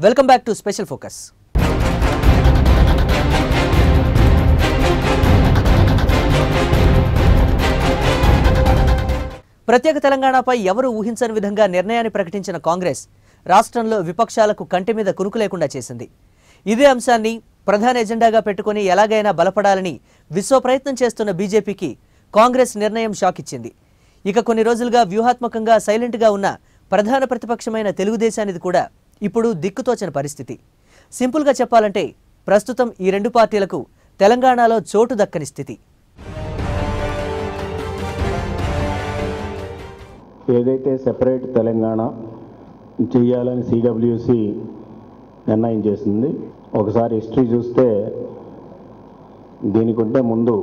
Welcome back to special focus. ప్రత్యేక తెలంగాణపై ఎవరు ఊహించని విధంగా నిర్ణయాన్ని ప్రకటించిన కాంగ్రెస్ రాష్ట్రంలో విపక్షాలకు కంటి మీద కునుకు లేకుండా చేసింది. ఇదే అంశాన్ని ప్రధాన ఎజెండాగా పెట్టుకుని ఎలాగైనా బలపడాలని విశ్వ ప్రయత్నం చేస్తున్న బీజేపీకి కాంగ్రెస్ నిర్ణయం షాక్ ఇచ్చింది. ఇక కొన్ని రోజులుగా వ్యూహాత్మకంగా సైలెంట్గా ఉన్న ప్రధాన ప్రతిపక్షమైన తెలుగుదేశానిది కూడా ఇప్పుడు దిక్కుతోచని పరిస్థితి. సింపుల్గా చెప్పాలంటే ప్రస్తుతం ఈ రెండు పార్టీలకు తెలంగాణలో చోటు దక్కని స్థితి. ఏదైతే సెపరేట్ తెలంగాణ చేయాలని సిడబ్ల్యూసి నిర్ణయం చేసింది, ఒకసారి హిస్టరీ చూస్తే దీనికంటే ముందు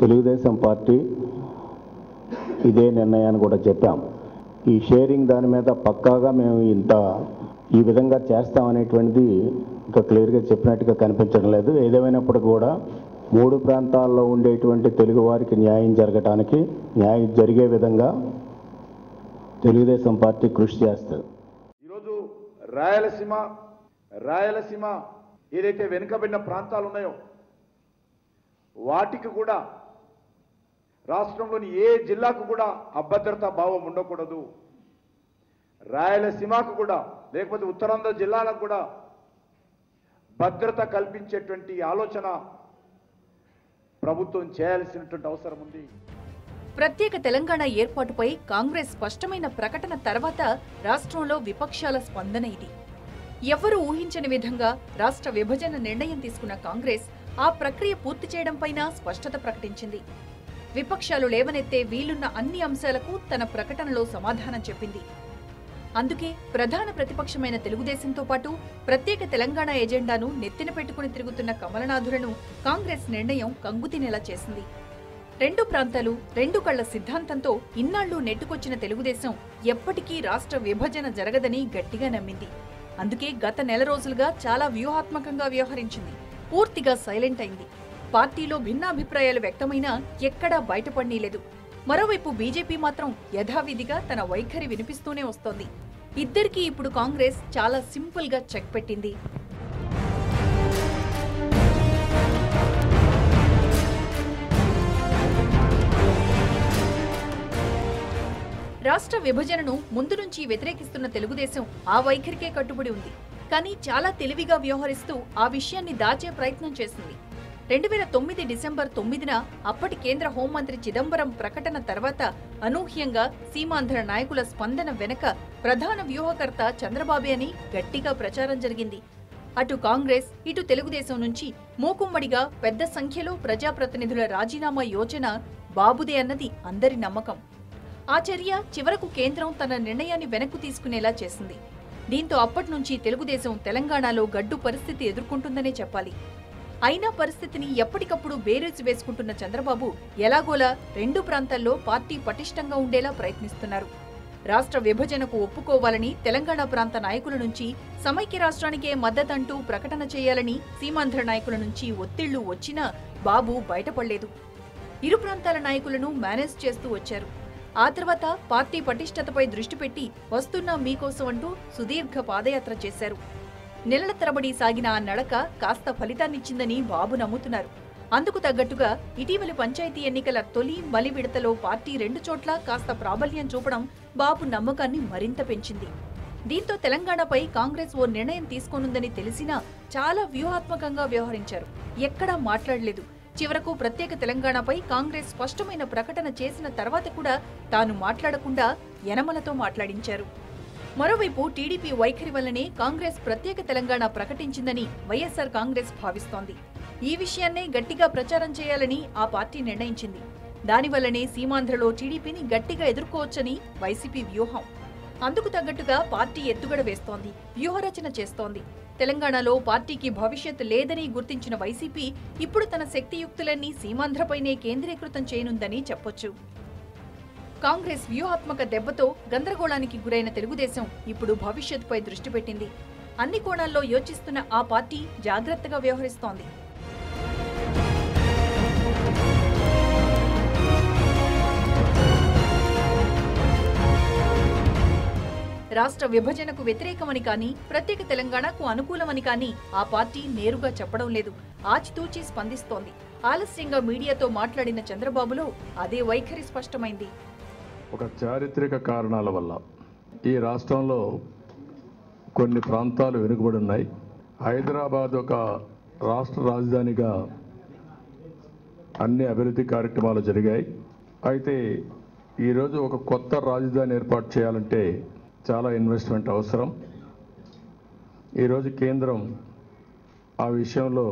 తెలుగుదేశం పార్టీ ఇదే నిర్ణయాన్ని కూడా చెప్పాం. ఈ షేరింగ్ దాని మీద పక్కాగా మేము ఈ విధంగా చేస్తామనేటువంటిది ఇంకా క్లియర్గా చెప్పినట్టుగా కనిపించడం లేదు. ఏదేమైనప్పుడు కూడా మూడు ప్రాంతాల్లో ఉండేటువంటి తెలుగు వారికి న్యాయం జరిగే విధంగా తెలుగుదేశం పార్టీ కృషి చేస్తుంది. ఈరోజు రాయలసీమ ఏదైతే వెనుకబడిన ప్రాంతాలు ఉన్నాయో వాటికి కూడా రాష్ట్రంలోని ఏ జిల్లాకు కూడా అభద్రతా భావం ఉండకూడదు. రాయలసీమకు కూడా లేకపోతే ఉత్తరాంధ్ర జిల్లాలకు కూడా భద్రత కల్పించేటువంటి ఆలోచన ప్రభుత్వం చేయాల్సినటువంటి అవసరం ఉంది. ప్రత్యేక తెలంగాణ ఏర్పాటుపై కాంగ్రెస్ స్పష్టమైన ప్రకటన తర్వాత రాష్ట్రంలో విపక్షాల స్పందన ఇది. ఎవ్వరూ ఊహించని విధంగా రాష్ట్ర విభజన నిర్ణయం తీసుకున్న కాంగ్రెస్ ఆ ప్రక్రియ పూర్తి చేయడంపైన స్పష్టత ప్రకటించింది. విపక్షాలు లేవనెత్తే వీలున్న అన్ని అంశాలకు తన ప్రకటనలో సమాధానం చెప్పింది. అందుకే ప్రధాన ప్రతిపక్షమైన తెలుగుదేశంతో పాటు ప్రత్యేక తెలంగాణ ఎజెండాను నెత్తిన పెట్టుకుని తిరుగుతున్న కమలనాథులను కాంగ్రెస్ నిర్ణయం కంగుతినేలా చేసింది. రెండు ప్రాంతాలు రెండు కళ్ల సిద్ధాంతంతో ఇన్నాళ్లు నెట్టుకొచ్చిన తెలుగుదేశం ఎప్పటికీ రాష్ట్ర విభజన జరగదని గట్టిగా నమ్మింది. అందుకే గత నెల రోజులుగా చాలా వ్యూహాత్మకంగా వ్యవహరించింది. పూర్తిగా సైలెంట్ అయింది. పార్టీలో భిన్నాభిప్రాయాలు వ్యక్తమైనా ఎక్కడా బయటపడనీలేదు. మరోవైపు బీజేపీ మాత్రం యథావిధిగా తన వైఖరి వినిపిస్తూనే వస్తోంది. ఇద్దరికీ ఇప్పుడు కాంగ్రెస్ చాలా సింపుల్ గా చెక్ పెట్టింది. రాష్ట్ర విభజనను ముందు నుంచి వ్యతిరేకిస్తున్న తెలుగుదేశం ఆ వైఖరికే కట్టుబడి ఉంది. కానీ చాలా తెలివిగా వ్యవహరిస్తూ ఆ విషయాన్ని దాచే ప్రయత్నం చేసింది. 2009 డిసెంబర్ 9న అప్పటి కేంద్ర హోంమంత్రి చిదంబరం ప్రకటన తర్వాత అనూహ్యంగా సీమాంధ్ర నాయకుల స్పందన వెనక ప్రధాన వ్యూహకర్త చంద్రబాబే అని గట్టిగా ప్రచారం జరిగింది. అటు కాంగ్రెస్ ఇటు తెలుగుదేశం నుంచి మూకుమ్మడిగా పెద్ద సంఖ్యలో ప్రజాప్రతినిధుల రాజీనామా యోచన బాబుదే అన్నది అందరి నమ్మకం. ఆ చర్య చివరకు కేంద్రం తన నిర్ణయాన్ని వెనక్కు తీసుకునేలా చేసింది. దీంతో అప్పట్నుంచి తెలుగుదేశం తెలంగాణలో గడ్డు పరిస్థితి ఎదుర్కొంటుందనే చెప్పాలి. అయినా పరిస్థితిని ఎప్పటికప్పుడు బేరీజు వేసుకుంటున్న చంద్రబాబు ఎలాగోలా రెండు ప్రాంతాల్లో పార్టీ పటిష్టంగా ఉండేలా ప్రయత్నిస్తున్నారు. రాష్ట్ర విభజనకు ఒప్పుకోవాలని తెలంగాణ ప్రాంత నాయకుల నుంచి, సమైక్య రాష్ట్రానికే మద్దతంటూ ప్రకటన చేయాలని సీమాంధ్ర నాయకుల నుంచి ఒత్తిళ్లు వచ్చినా బాబు బయటపడలేదు. ఇరు ప్రాంతాల నాయకులను మేనేజ్ చేస్తూ వచ్చారు. ఆ తర్వాత పార్టీ పటిష్టతపై దృష్టి పెట్టి వస్తున్నా మీకోసం అంటూ సుదీర్ఘ పాదయాత్ర చేశారు. నెలల తరబడి సాగిన ఆ నడక కాస్త ఫలితాన్నిచ్చిందని బాబు నమ్ముతున్నారు. అందుకు తగ్గట్టుగా ఇటీవలి పంచాయతీ ఎన్నికల తొలి మలి విడతలో పార్టీ రెండు చోట్ల కాస్త ప్రాబల్యం చూపడం బాబు నమ్మకాన్ని మరింత పెంచింది. దీంతో తెలంగాణపై కాంగ్రెస్ ఓ నిర్ణయం తీసుకోనుందని తెలిసినా చాలా వ్యూహాత్మకంగా వ్యవహరించారు. ఎక్కడా మాట్లాడలేదు. చివరకు ప్రత్యేక తెలంగాణపై కాంగ్రెస్ స్పష్టమైన ప్రకటన చేసిన తర్వాత కూడా తాను మాట్లాడకుండా యనమలతో మాట్లాడించారు. మరోవైపు టీడీపీ వైఖరి వల్లనే కాంగ్రెస్ ప్రత్యేక తెలంగాణ ప్రకటించిందని వైఎస్ఆర్ కాంగ్రెస్ భావిస్తోంది. ఈ విషయాన్నే గట్టిగా ప్రచారం చేయాలని ఆ పార్టీ నిర్ణయించింది. దానివల్లనే సీమాంధ్రలో టీడీపీని గట్టిగా ఎదుర్కోవచ్చని వైసీపీ వ్యూహం. అందుకు తగ్గట్టుగా పార్టీ ఎత్తుగడ వేస్తోంది, వ్యూహరచన చేస్తోంది. తెలంగాణలో పార్టీకి భవిష్యత్ లేదని గుర్తించిన వైసీపీ ఇప్పుడు తన శక్తియుక్తులన్నీ సీమాంధ్రపైనే కేంద్రీకృతం చేయనుందని చెప్పొచ్చు. కాంగ్రెస్ వ్యూహాత్మక దెబ్బతో గందరగోళానికి గురైన తెలుగుదేశం ఇప్పుడు భవిష్యత్తుపై దృష్టి పెట్టింది. అన్ని కోణాల్లో యోచిస్తున్న ఆ పార్టీ జాగ్రత్తగా వ్యవహరిస్తోంది. రాష్ట్ర విభజనకు వ్యతిరేకమని కానీ ప్రత్యేక తెలంగాణకు అనుకూలమని కానీ ఆ పార్టీ నేరుగా చెప్పడం లేదు. ఆచితూచి స్పందిస్తోంది. ఆలస్యంగా మీడియాతో మాట్లాడిన చంద్రబాబులో అదే వైఖరి స్పష్టమైంది. ఒక చారిత్రక కారణాల వల్ల ఈ రాష్ట్రంలో కొన్ని ప్రాంతాలు వెనుకబడి ఉన్నాయి. హైదరాబాద్ ఒక రాష్ట్ర రాజధానిగా అన్ని అభివృద్ధి కార్యక్రమాలు జరిగాయి. అయితే ఈరోజు ఒక కొత్త రాజధాని ఏర్పాటు చేయాలంటే చాలా ఇన్వెస్ట్మెంట్ అవసరం. ఈరోజు కేంద్రం ఆ విషయంలో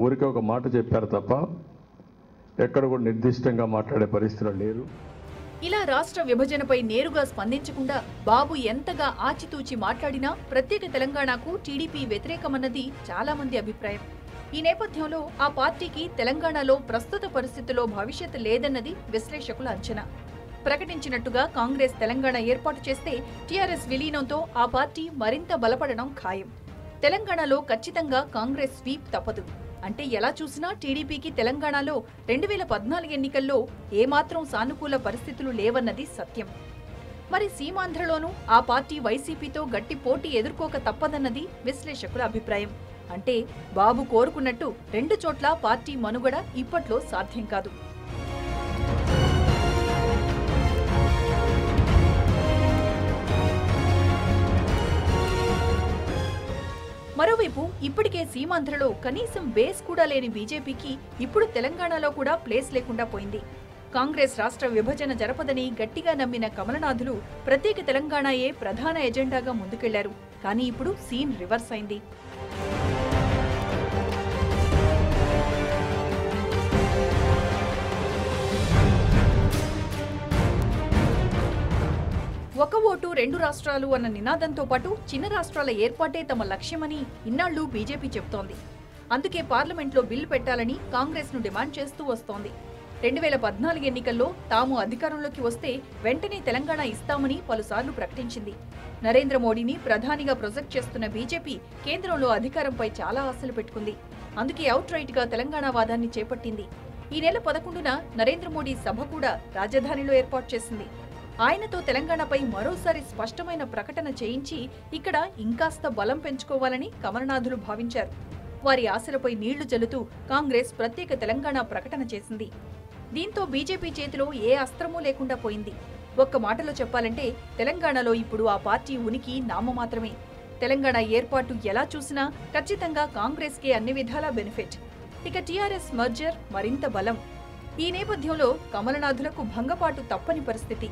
ఊరికే ఒక మాట చెప్పారు తప్ప ఎక్కడ కూడా నిర్దిష్టంగా మాట్లాడే పరిస్థితులు లేరు. ఇలా రాష్ట్ర విభజనపై నేరుగా స్పందించకుండా బాబు ఎంతగా ఆచితూచి మాట్లాడినా ప్రత్యేక తెలంగాణకు టీడీపీ వ్యతిరేకమన్నది చాలా మంది అభిప్రాయం. ఈ నేపథ్యంలో ఆ పార్టీకి తెలంగాణలో ప్రస్తుత పరిస్థితుల్లో భవిష్యత్తు లేదన్నది విశ్లేషకుల అంచనా. ప్రకటించినట్టుగా కాంగ్రెస్ తెలంగాణ ఏర్పాటు చేస్తే టీఆర్ఎస్ విలీనంతో ఆ పార్టీ మరింత బలపడడం ఖాయం. తెలంగాణలో ఖచ్చితంగా కాంగ్రెస్ స్వీప్ తప్పదు. అంటే ఎలా చూసినా టీడీపీకి తెలంగాణలో 2014 ఎన్నికల్లో ఏమాత్రం సానుకూల పరిస్థితులు లేవన్నది సత్యం. మరి సీమాంధ్రలోనూ ఆ పార్టీ వైసీపీతో గట్టి పోటీ ఎదుర్కోక తప్పదన్నది విశ్లేషకుల అభిప్రాయం. అంటే బాబు కోరుకున్నట్టు 2 చోట్ల పార్టీ మనుగడ ఇప్పట్లో సాధ్యం కాదు. మరోవైపు ఇప్పటికే సీమాంధ్రలో కనీసం బేస్ కూడా లేని బీజేపీకి ఇప్పుడు తెలంగాణలో కూడా ప్లేస్ లేకుండా పోయింది. కాంగ్రెస్ రాష్ట్ర విభజన జరపదని గట్టిగా నమ్మిన కమలనాథులు ప్రత్యేక తెలంగాణయే ప్రధాన ఎజెండాగా ముందుకెళ్లారు. కానీ ఇప్పుడు సీన్ రివర్స్ అయింది. ఒక ఓటు 2 రాష్ట్రాలు అన్న నినాదంతో పాటు చిన్న రాష్ట్రాల ఏర్పాటే తమ లక్ష్యమని ఇన్నాళ్లు బీజేపీ చెబుతోంది. అందుకే పార్లమెంట్లో బిల్లు పెట్టాలని కాంగ్రెస్ ను డిమాండ్ చేస్తూ వస్తోంది. 2014 ఎన్నికల్లో తాము అధికారంలోకి వస్తే వెంటనే తెలంగాణ ఇస్తామని పలుసార్లు ప్రకటించింది. నరేంద్ర మోడీని ప్రధానిగా ప్రొజెక్ట్ చేస్తున్న బీజేపీ కేంద్రంలో అధికారంపై చాలా ఆశలు పెట్టుకుంది. అందుకే అవుట్ రైట్ గా తెలంగాణ వాదాన్ని చేపట్టింది. ఈ నెల 11న నరేంద్ర మోడీ సభ కూడా రాజధానిలో ఏర్పాటు చేసింది. ఆయనతో తెలంగాణపై మరోసారి స్పష్టమైన ప్రకటన చేయించి ఇక్కడ ఇంకాస్త బలం పెంచుకోవాలని కమలనాథులు భావించారు. వారి ఆశలపై నీళ్లు జల్లుతూ కాంగ్రెస్ ప్రత్యేక తెలంగాణ ప్రకటన చేసింది. దీంతో బీజేపీ చేతిలో ఏ అస్త్రమూ లేకుండా పోయింది. ఒక్క మాటలో చెప్పాలంటే తెలంగాణలో ఇప్పుడు ఆ పార్టీ ఉనికి నామమాత్రమే. తెలంగాణ ఏర్పాటు ఎలా చూసినా ఖచ్చితంగా కాంగ్రెస్కే అన్ని విధాలా బెనిఫిట్. ఇక టీఆర్ఎస్ మర్జర్ మరింత బలం. ఈ నేపథ్యంలో కమలనాథులకు భంగపాటు తప్పని పరిస్థితి.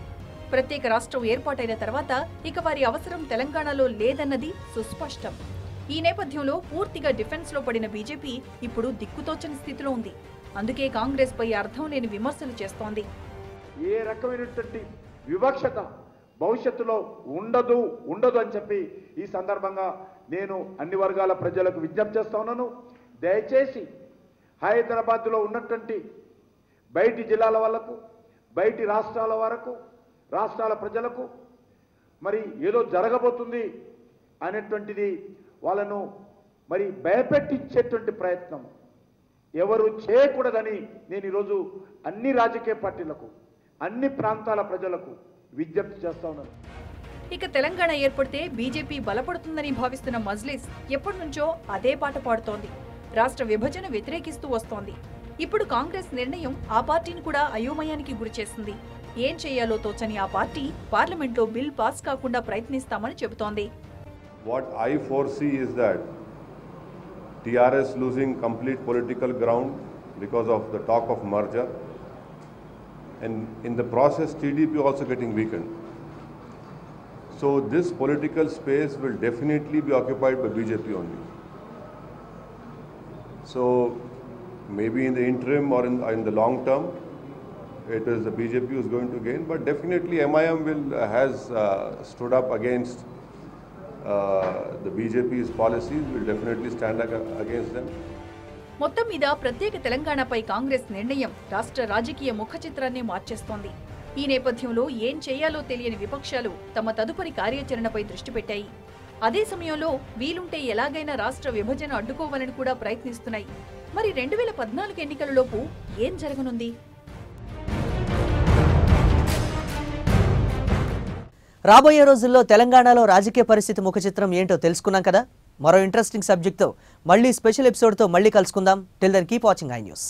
ప్రత్యేక రాష్ట్రం ఏర్పాటైన తర్వాత ఇక వారి అవసరం తెలంగాణలో లేదన్నది సుస్పష్టం. ఈ నేపథ్యంలో పూర్తిగా డిఫెన్స్ లో పడిన బీజేపీ ఇప్పుడు దిక్కుతోచని స్థితిలో ఉంది. అందుకే కాంగ్రెస్ పై అర్థం లేని విమర్శలు చేస్తోంది. ఏ రకమైనటువంటి వివక్షత భవిష్యత్తులో ఉండదు అని చెప్పి ఈ సందర్భంగా నేను అన్ని వర్గాల ప్రజలకు విజ్ఞప్తి చేస్తా ఉన్నాను. దయచేసి హైదరాబాద్లో ఉన్నటువంటి బయటి జిల్లాల వాళ్లకు, బయటి రాష్ట్రాల వరకు, రాష్ట్రాల ప్రజలకు మరి ఏదో జరగబోతుంది అనేటువంటిది వాళ్ళను మరి భయపెట్టించేటువంటి ప్రయత్నం ఎవరు చేయకూడదని నేను ఈరోజు అన్ని రాజకీయ పార్టీలకు, అన్ని ప్రాంతాల ప్రజలకు విజ్ఞప్తి చేస్తా ఉన్నాను. ఇక తెలంగాణ ఏర్పడితే బీజేపీ బలపడుతుందని భావిస్తున్న మజ్లిస్ ఎప్పటి నుంచో అదే పాట పాడుతోంది. రాష్ట్ర విభజన వ్యతిరేకిస్తూ వస్తోంది. ఇప్పుడు కాంగ్రెస్ నిర్ణయం ఆ పార్టీని కూడా అయోమయానికి గురిచేసింది. ఏం చేయాలో తోచని ఆ పార్టీ పార్లమెంట్లో బిల్ పాస్ కాకుండా ప్రయత్నిస్తామని చెబుతోంది. What I foresee is that TRS losing complete political ground because of the talk of merger, and in the process TDP also getting weakened. So this political space will definitely be occupied by BJP only. So maybe in the interim or in the long term, it is the BJP who is going to gain, but definitely MIM has stood up against the BJP's policies, will definitely stand against them. మొత్తం మీద ప్రత్యేక తెలంగాణపై కాంగ్రెస్ నిర్ణయం రాష్ట్ర రాజకీయ ముఖ చిత్రాన్ని మార్చేస్తోంది. ఈ నేపథ్యంలో ఏం చేయాలో తెలియని విపక్షాలు తమ తదుపరి కార్యాచరణపై దృష్టి పెట్టాయి. అదే సమయంలో వీలుంటే ఎలాగైనా రాష్ట్ర విభజన అడ్డుకోవాలని కూడా ప్రయత్నిస్తున్నాయి. మరి 2014 ఎన్నికలలోపు ఏం జరగనుంది? రాబోయే రోజుల్లో తెలంగాణలో రాజకీయ పరిస్థితి ముఖచిత్రం ఏంటో తెలుసుకున్నాం కదా. మరో ఇంట్రెస్టింగ్ సబ్జెక్ట్తో మళ్ళీ స్పెషల్ ఎపిసోడ్తో మళ్ళీ కలుసుకుందాం. Till then keep watching I news.